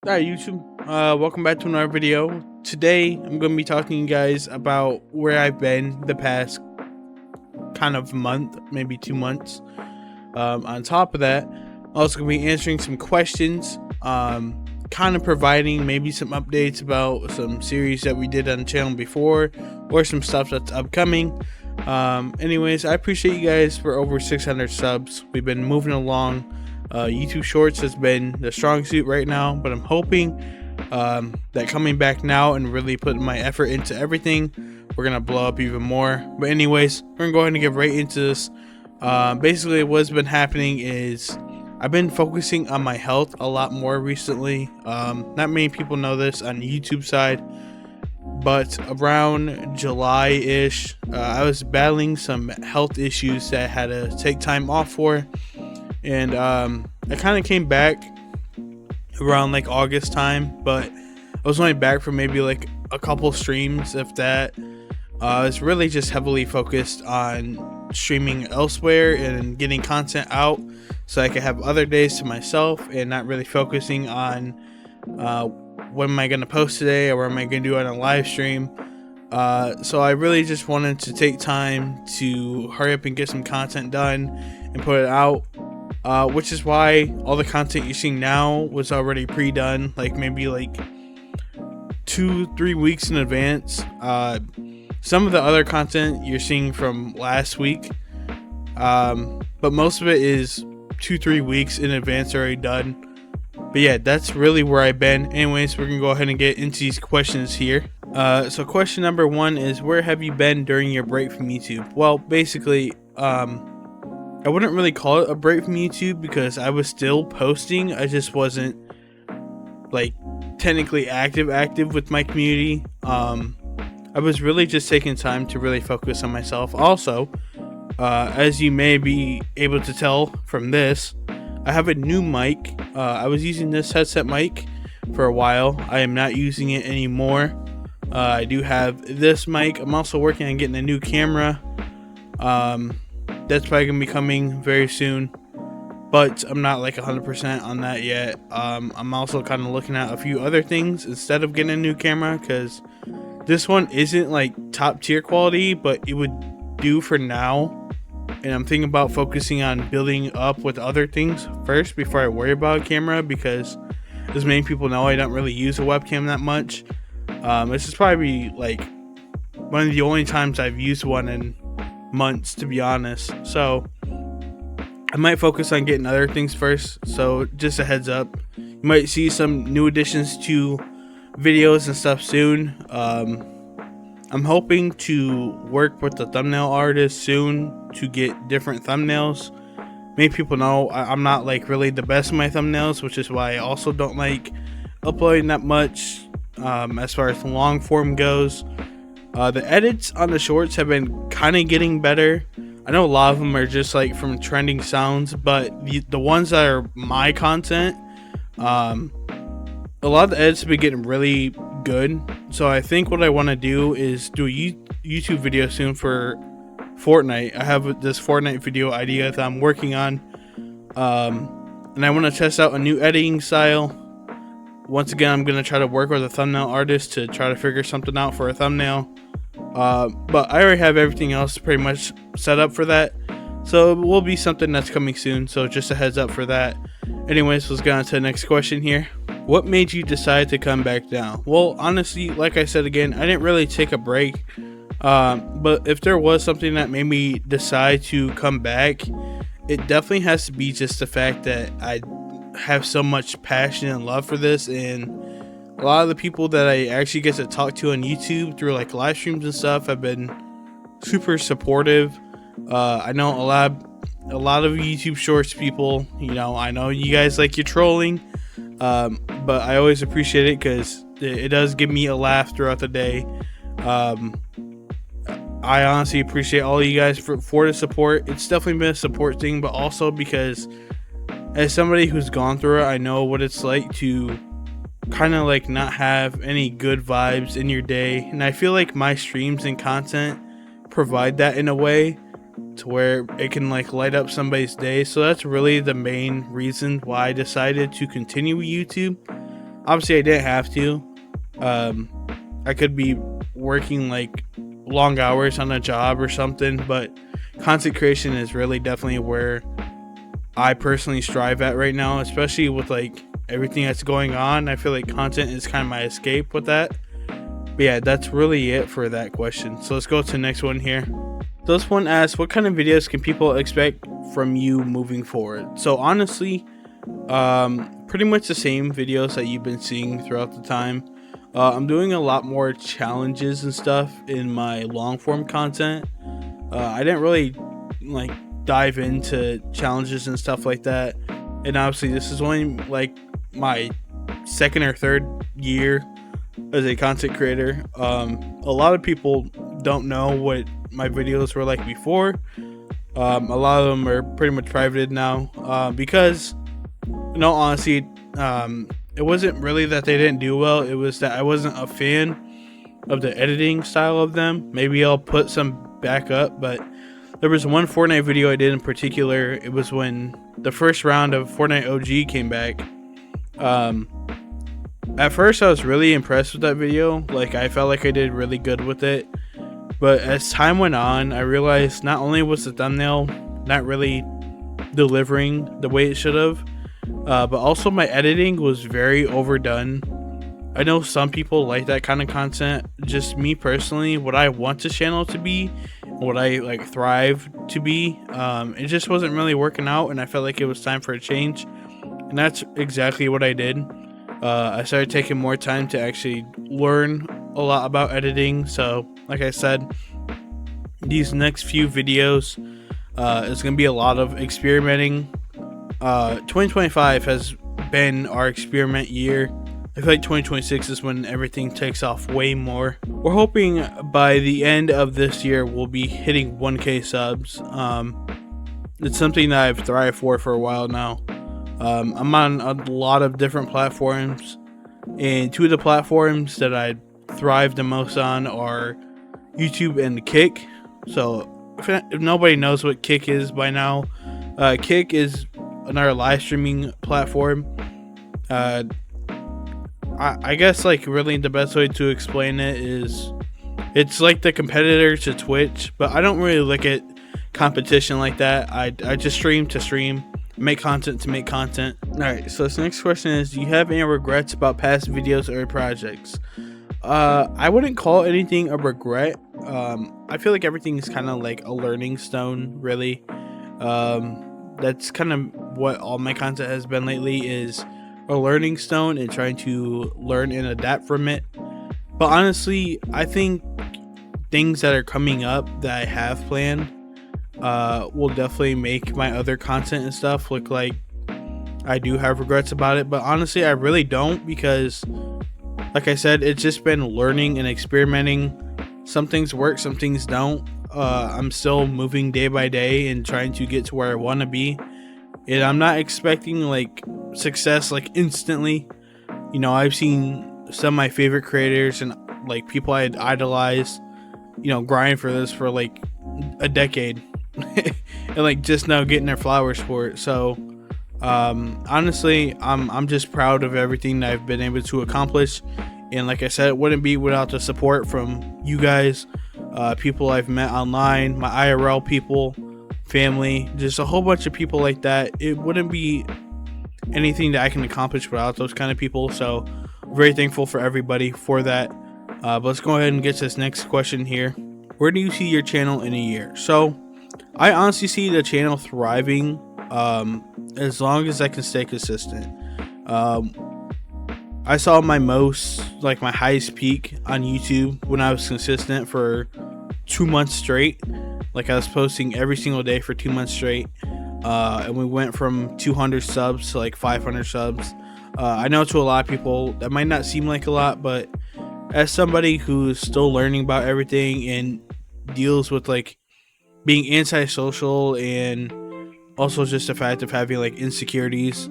Hi YouTube, welcome back to another video. Today I'm going to be talking to you guys about where I've been the past kind of month, maybe 2 months. On top of that, I'm also going to be answering some questions, kind of providing maybe some updates about some series that we did on the channel before, or some stuff that's upcoming. Anyways, I appreciate you guys for over 600 subs. We've been moving along. YouTube Shorts has been the strong suit right now, but I'm hoping that coming back now and really putting my effort into everything, we're gonna blow up even more. But anyways, we're gonna go ahead and get right into this. Basically, what's been happening is I've been focusing on my health a lot more recently. Not many people know this on the YouTube side, but around July-ish, I was battling some health issues that I had to take time off for. And I kind of came back around like August time, but I was only back for maybe like a couple streams, if that. I was really just heavily focused on streaming elsewhere and getting content out so I could have other days to myself and not really focusing on what am I going to post today or what am I going to do on a live stream. So I really just wanted to take time to hurry up and get some content done and put it out. Which is why all the content you're seeing now was already pre-done, like maybe like 2-3 weeks in advance. Some of the other content you're seeing from last week, but most of it is 2-3 weeks in advance already done. But yeah, that's really where I've been. Anyways, we're gonna go ahead and get into these questions here. So question number 1 is, where have you been during your break from YouTube? Well, basically, I wouldn't really call it a break from YouTube because I was still posting. I just wasn't like technically active with my community. I was really just taking time to really focus on myself. Also, as you may be able to tell from this, I have a new mic. I was using this headset mic for a while. I am not using it anymore. I do have this mic. I'm also working on getting a new camera. That's probably gonna be coming very soon, but I'm not like 100% on that yet. I'm also kind of looking at a few other things instead of getting a new camera, because this one isn't like top tier quality, but it would do for now. And I'm thinking about focusing on building up with other things first before I worry about a camera, because as many people know, I don't really use a webcam that much. This is probably like one of the only times I've used one in months, to be honest. So I might focus on getting other things first. So just a heads up, you might see some new additions to videos and stuff soon. I'm hoping to work with the thumbnail artist soon to get different thumbnails. Many people know I'm not like really the best in my thumbnails, which is why I also don't like uploading that much as far as the long form goes. The edits on the shorts have been kind of getting better. I know a lot of them are just like from trending sounds, but the ones that are my content, a lot of the edits have been getting really good. So I think what I want to do is do a YouTube video soon for Fortnite. I have this Fortnite video idea that I'm working on, and I want to test out a new editing style. Once again, I'm going to try to work with a thumbnail artist to try to figure something out for a thumbnail. But I already have everything else pretty much set up for that. So it will be something that's coming soon. So just a heads up for that. Anyways, let's get on to the next question here. What made you decide to come back down? Well, honestly, like I said again, I didn't really take a break. But if there was something that made me decide to come back, it definitely has to be just the fact that I have so much passion and love for this, and a lot of the people that I actually get to talk to on YouTube through like live streams and stuff have been super supportive. I know a lot of YouTube Shorts people, you know, I know you guys like your trolling, but I always appreciate it because it does give me a laugh throughout the day. I honestly appreciate all of you guys for the support. It's definitely been a support thing, but also because as somebody who's gone through it, I know what it's like to kind of like not have any good vibes in your day, and I feel like my streams and content provide that in a way to where it can like light up somebody's day. So that's really the main reason why I decided to continue with YouTube. Obviously, I didn't have to. I could be working like long hours on a job or something, but content creation is really definitely where I personally strive at right now, especially with like everything that's going on. I feel like content is kind of my escape with that. But yeah, that's really it for that question. So let's go to the next one here. So this one asks, what kind of videos can people expect from you moving forward? So honestly, pretty much the same videos that you've been seeing throughout the time. I'm doing a lot more challenges and stuff in my long form content. I didn't really like dive into challenges and stuff like that, and obviously this is only like my second or third year as a content creator. A lot of people don't know what my videos were like before. A lot of them are pretty much privated now, because in all honesty, it wasn't really that they didn't do well, it was that I wasn't a fan of the editing style of them. Maybe I'll put some back up, but there was one Fortnite video I did in particular. It was when the first round of Fortnite OG came back. At first I was really impressed with that video. Like, I felt like I did really good with it. But as time went on, I realized not only was the thumbnail not really delivering the way it should have, but also my editing was very overdone. I know some people like that kind of content. Just me personally, what I want this channel to be, what I like thrive to be, it just wasn't really working out, and I felt like it was time for a change. And that's exactly what I did. I started taking more time to actually learn a lot about editing. So like I said, these next few videos is going to be a lot of experimenting. 2025 has been our experiment year. I feel like 2026 is when everything takes off way more. We're hoping by the end of this year we'll be hitting 1K subs. It's something that I've thrived for a while now. I'm on a lot of different platforms, and two of the platforms that I thrive the most on are YouTube and Kick. So if nobody knows what Kick is by now, Kick is another live streaming platform. I guess like really the best way to explain it is it's like the competitor to Twitch, but I don't really look at competition like that. I just stream to stream, make content to make content. Alright, so this next question is, do you have any regrets about past videos or projects? I wouldn't call anything a regret. I feel like everything is kind of like a learning stone, really. That's kind of what all my content has been lately, is a learning stone and trying to learn and adapt from it. But honestly, I think things that are coming up that I have planned will definitely make my other content and stuff look like I do have regrets about it. But honestly, I really don't, because like I said, it's just been learning and experimenting. Some things work, some things don't. I'm still moving day by day and trying to get to where I want to be, and I'm not expecting like success like instantly. You know, I've seen some of my favorite creators and like people I idolize, you know, grind for this for like a decade and like just now getting their flowers for it. So honestly, I'm just proud of everything that I've been able to accomplish. And like I said, it wouldn't be without the support from you guys, people I've met online, my IRL people, family, just a whole bunch of people like that. It wouldn't be anything that I can accomplish without those kind of people. So very thankful for everybody for that. But let's go ahead and get to this next question here. Where do you see your channel in a year? So I honestly see the channel thriving as long as I can stay consistent. I saw my my highest peak on YouTube when I was consistent for 2 months straight. Like, I was posting every single day for 2 months straight. And we went from 200 subs to like 500 subs. I know to a lot of people that might not seem like a lot, but as somebody who's still learning about everything and deals with like being antisocial and also just the fact of having like insecurities,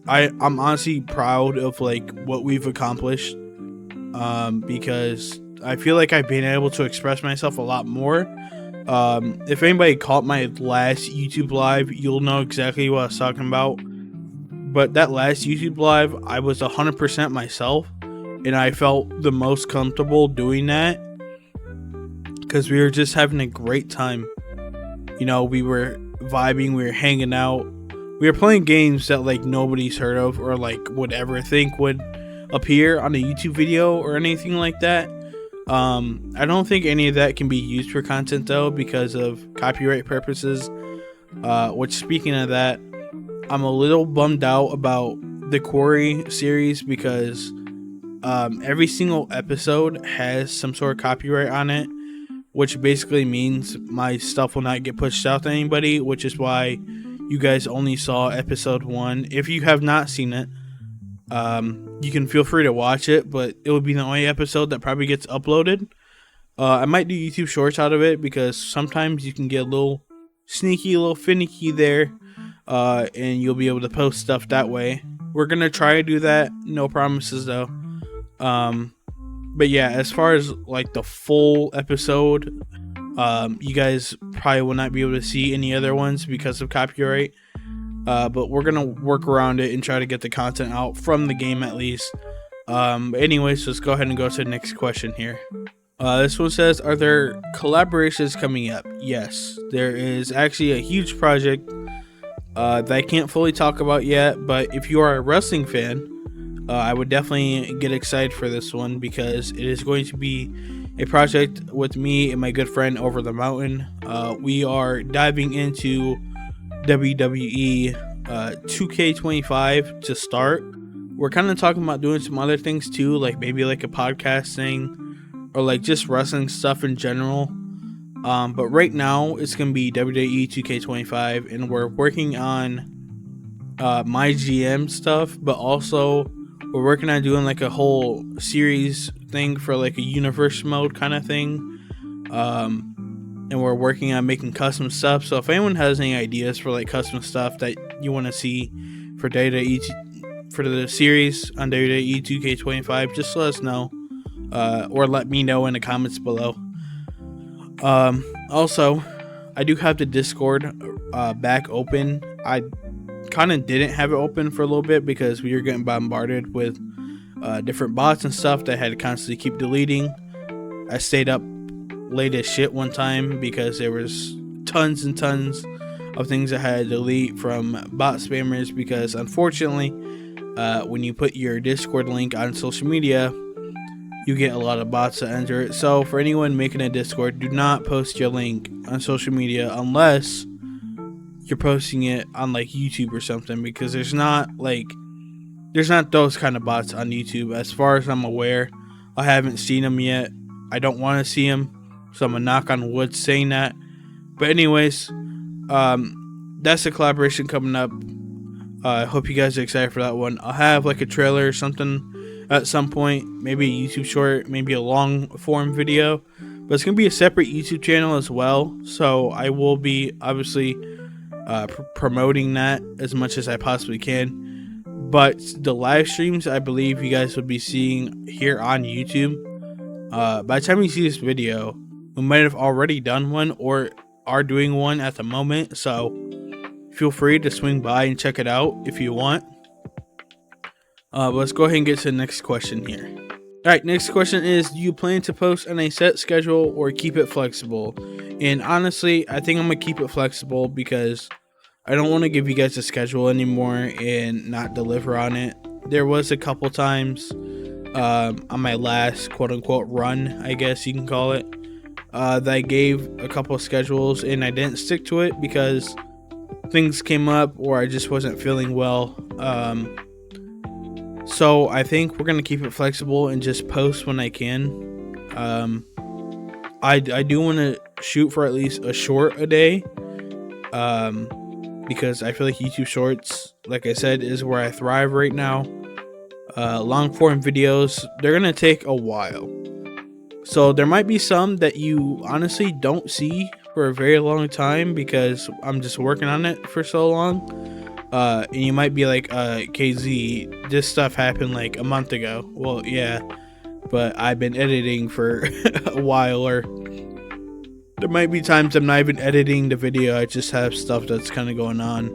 I'm honestly proud of like what we've accomplished, because I feel like I've been able to express myself a lot more. If anybody caught my last YouTube live, you'll know exactly what I was talking about. but that last YouTube live, I was 100% myself, and I felt the most comfortable doing that because we were just having a great time. You know, we were vibing, we were hanging out, we were playing games that like nobody's heard of or like would ever think would appear on a YouTube video or anything like that. I don't think any of that can be used for content though because of copyright purposes. Which, speaking of that, I'm a little bummed out about the Quarry series because every single episode has some sort of copyright on it, which basically means my stuff will not get pushed out to anybody, which is why you guys only saw episode 1. If you have not seen it, you can feel free to watch it, but it would be the only episode that probably gets uploaded. I might do YouTube shorts out of it because sometimes you can get a little sneaky, a little finicky there, and you'll be able to post stuff that way. We're gonna try to do that, no promises though. But yeah, as far as like the full episode, you guys probably will not be able to see any other ones because of copyright. But we're gonna work around it and try to get the content out from the game at least. Anyways, let's go ahead and go to the next question here. This one says, are there collaborations coming up? Yes, there is actually a huge project that I can't fully talk about yet, but if you are a wrestling fan, I would definitely get excited for this one because it is going to be a project with me and my good friend Over the Mountain. We are diving into WWE 2K25 to start. We're kind of talking about doing some other things too, like maybe like a podcast thing or like just wrestling stuff in general. But right now it's going to be WWE 2K25, and we're working on my GM stuff, but also we're working on doing like a whole series thing for like a universe mode kind of thing. And we're working on making custom stuff. So if anyone has any ideas for like custom stuff that you want to see for for the series on WWE 2K25, just let us know, or let me know in the comments below. Also, I do have the Discord back open. I kind of didn't have it open for a little bit because we were getting bombarded with different bots and stuff that I had to constantly keep deleting. I stayed up late as shit one time because there was tons and tons of things I had to delete from bot spammers because unfortunately when you put your Discord link on social media, you get a lot of bots that enter it. So for anyone making a Discord, do not post your link on social media unless you're posting it on like YouTube or something, because there's not those kind of bots on YouTube as far as I'm aware. I haven't seen them yet. I don't want to see them, so I'm gonna knock on wood saying that. But anyways, that's a collaboration coming up. I hope you guys are excited for that one. I'll have like a trailer or something at some point, maybe a YouTube short, maybe a long form video, but it's gonna be a separate YouTube channel as well, so I will be obviously promoting that as much as I possibly can. But the live streams, I believe you guys will be seeing here on YouTube. By the time you see this video, we might have already done one or are doing one at the moment, so feel free to swing by and check it out if you want. Let's go ahead and get to the next question here. Alright, next question is, do you plan to post on a set schedule or keep it flexible? And honestly, I think I'm going to keep it flexible because I don't want to give you guys a schedule anymore and not deliver on it. There was a couple times on my last quote-unquote run, I guess you can call it, that I gave a couple of schedules and I didn't stick to it because things came up or I just wasn't feeling well. So I think we're going to keep it flexible and just post when I can. I do want to shoot for at least a short a day, because I feel like YouTube shorts, like I said, is where I thrive right now. Long form videos, they're going to take a while. So there might be some that you honestly don't see for a very long time because I'm just working on it for so long. And you might be like, KZ, this stuff happened like a month ago. Well, yeah, but I've been editing for a while, or there might be times I'm not even editing the video. I just have stuff that's kind of going on.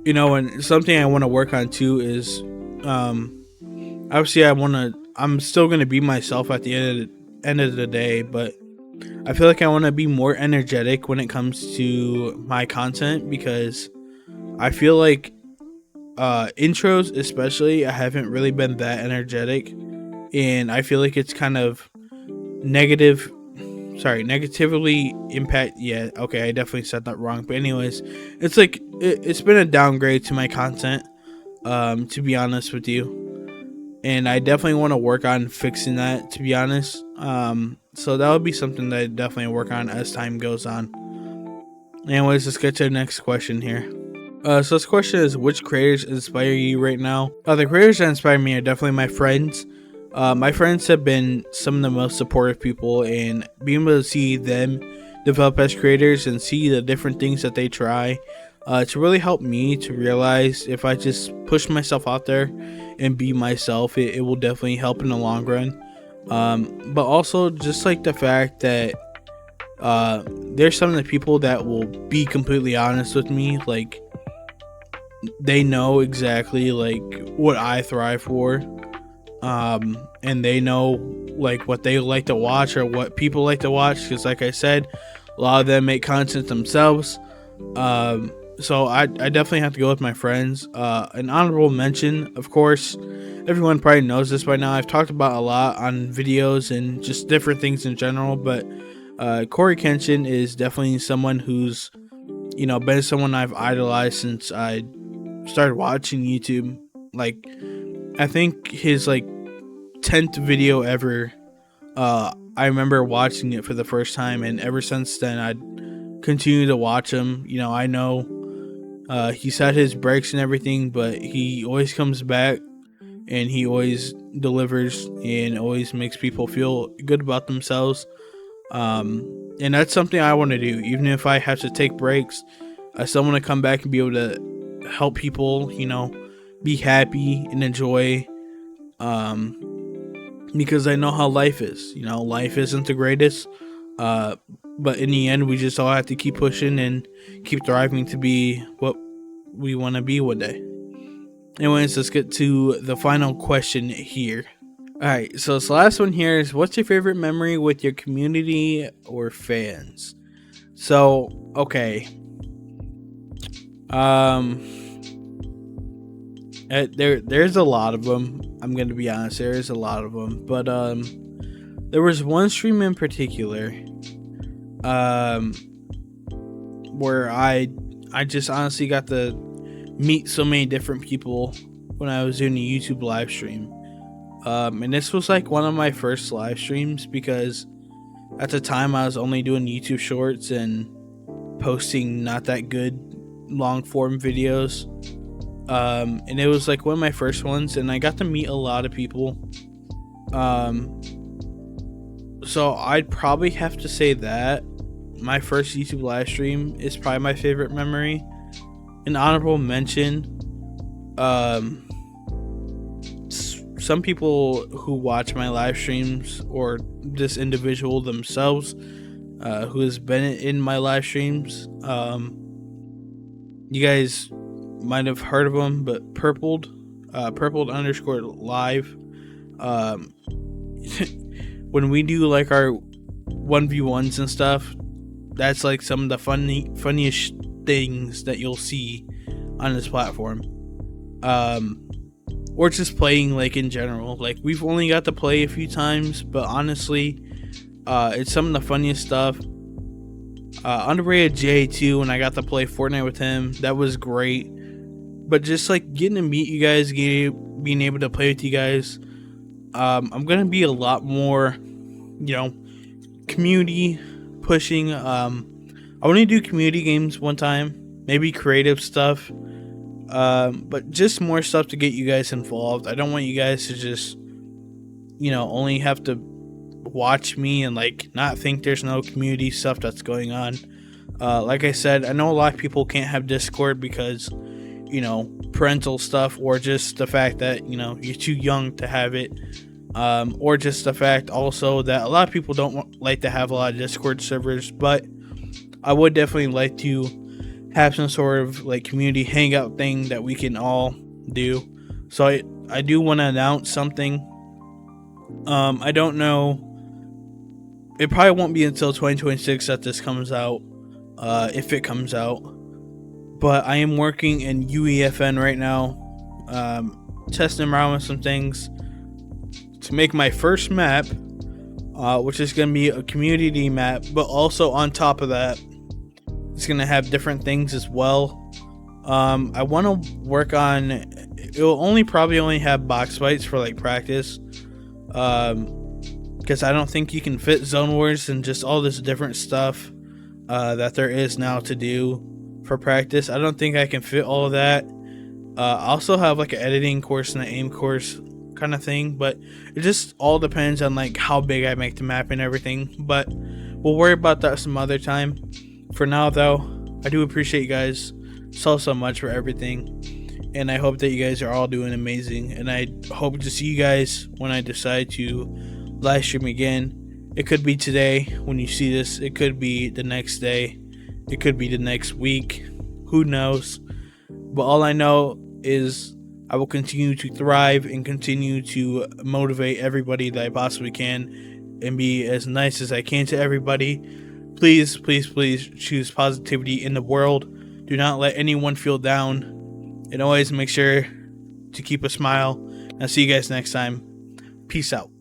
And something I want to work on too is, obviously I'm still gonna be myself at the end of the day, but I feel like I want to be more energetic when it comes to my content, because I feel like intros especially, I haven't really been that energetic, and I feel like it's kind of negatively impact. Yeah, okay, I definitely said that wrong, but anyways, it's like it's been a downgrade to my content, to be honest with you, and I definitely want to work on fixing that, to be honest. So that would be something that I definitely work on as time goes on. Anyways, let's get to the next question here. So this question is, which creators inspire you right now? The creators that inspire me are definitely my friends. My friends have been some of the most supportive people, and being able to see them develop as creators and see the different things that they try, to really help me to realize if I just push myself out there and be myself, it will definitely help in the long run. But also just like the fact that there's some of the people that will be completely honest with me, like they know exactly like what I thrive for, and they know like what they like to watch or what people like to watch, because like I said, a lot of them make content themselves. So I definitely have to go with my friends. An honorable mention, of course, everyone probably knows this by now, I've talked about a lot on videos and just different things in general, but Corey Kenshin is definitely someone who's been someone I've idolized since I started watching YouTube. Like, I think his like 10th video ever, I remember watching it for the first time, and ever since then I continue to watch him. I know he's had his breaks and everything, but he always comes back and he always delivers and always makes people feel good about themselves. And that's something I want to do, even if I have to take breaks. I still want to come back and be able to help people, be happy and enjoy, because I know how life is. Life isn't the greatest, but in the end, we just all have to keep pushing and keep thriving to be what we want to be one day. Anyways, let's get to the final question here. Alright, so this last one here is, what's your favorite memory with your community or fans? So, okay. There's a lot of them. I'm going to be honest, there is a lot of them. But, there was one stream in particular, where I just honestly got to meet so many different people when I was doing a YouTube live stream. And this was like one of my first live streams, because at the time I was only doing YouTube shorts and posting not that good long form videos. And it was like one of my first ones, and I got to meet a lot of people. So I'd probably have to say that my first YouTube live stream is probably my favorite memory. An honorable mention, some people who watch my live streams, or this individual themselves, who has been in my live streams, you guys might have heard of him, but purpled underscore live. When we do like our 1v1s and stuff, that's like some of the funniest things that you'll see on this platform. Or just playing like in general. Like, we've only got to play a few times, but honestly, it's some of the funniest stuff. Underrated J2, when I got to play Fortnite with him, that was great. But just like getting to meet you guys, being able to play with you guys, I'm gonna be a lot more, community pushing. I want to do community games one time, maybe creative stuff, but just more stuff to get you guys involved. I don't want you guys to just, only have to watch me and like not think there's no community stuff that's going on. Like I said, I know a lot of people can't have Discord because, parental stuff, or just the fact that, you're too young to have it. Or just the fact also that a lot of people don't like to have a lot of Discord servers, but I would definitely like to have some sort of like community hangout thing that we can all do. So I do want to announce something. I don't know. It probably won't be until 2026 that this comes out, if it comes out. But I am working in UEFN right now, testing around with some things to make my first map, which is going to be a community map. But also on top of that, it's going to have different things as well. I want to work on. It will probably only have box fights for like practice. Because I don't think you can fit zone wars and just all this different stuff that there is now to do for practice. I don't think I can fit all of that. I also have like an editing course and an aim course kind of thing, but it just all depends on like how big I make the map and everything. But we'll worry about that some other time. For now though, I do appreciate you guys so much for everything, and I hope that you guys are all doing amazing, and I hope to see you guys when I decide to live stream again. It could be today when you see this, it could be the next day, it could be the next week, who knows. But all I know is I will continue to thrive and continue to motivate everybody that I possibly can and be as nice as I can to everybody. Please choose positivity in the world. Do not let anyone feel down, and always make sure to keep a smile. I'll see you guys next time. Peace out.